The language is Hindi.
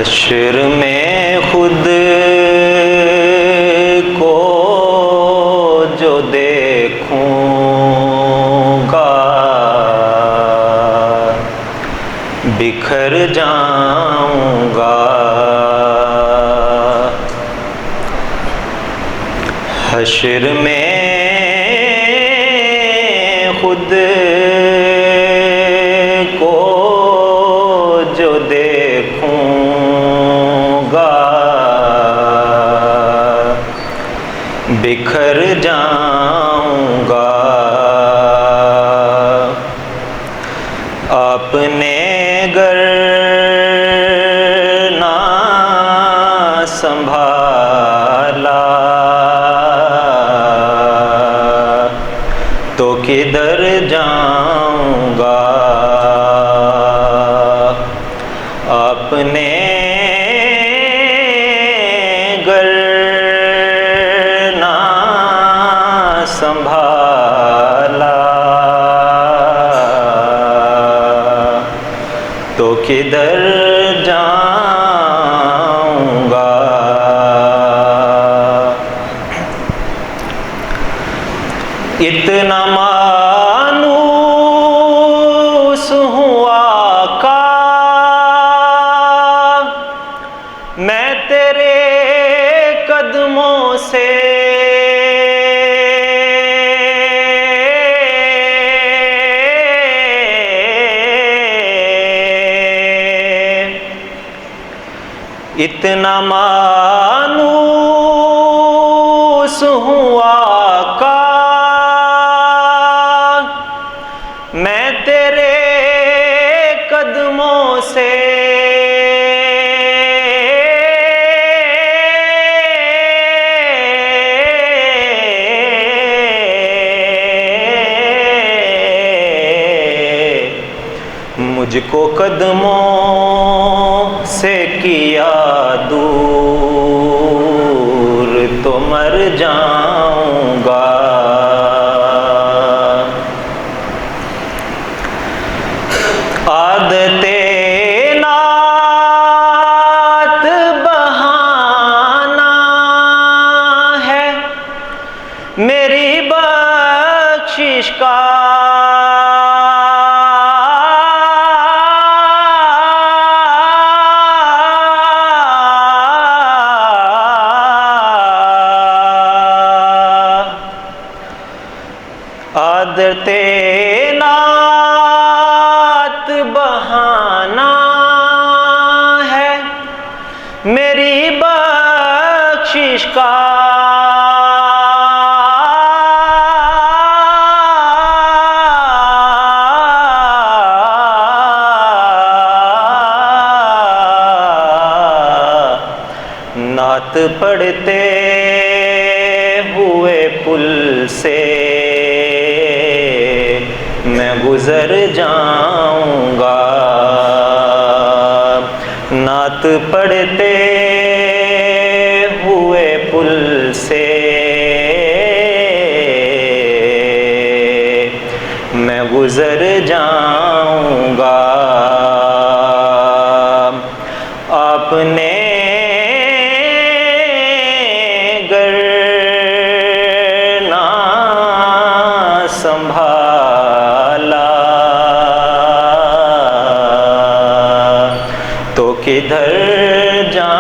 हश्र में खुद को जो देखूंगा बिखर जाऊंगा। हश्र में खुद को जो देखूंगा बिखर जाऊंगा। आपने गर ना संभाला तो किधर जाऊंगा। आपने गर ना संभाला तो किधर जाऊंगा। इतना मानूस हुआ का मैं तेरे कदमों से इतना मानूस हुआ का मैं तेरे कदमों से मुझको कदमों से किया दूर तो मर जाऊंगा। आदते नात बहाना है मेरी बख्शिश का। आदते नात बहाना है मेरी बख्शिश का। नात पढ़ते हुए पुल से मैं गुजर जाऊंगा। नात पढ़ते हुए पुल से मैं गुजर जाऊंगा। आपने गर ना संभाला तो किधर जा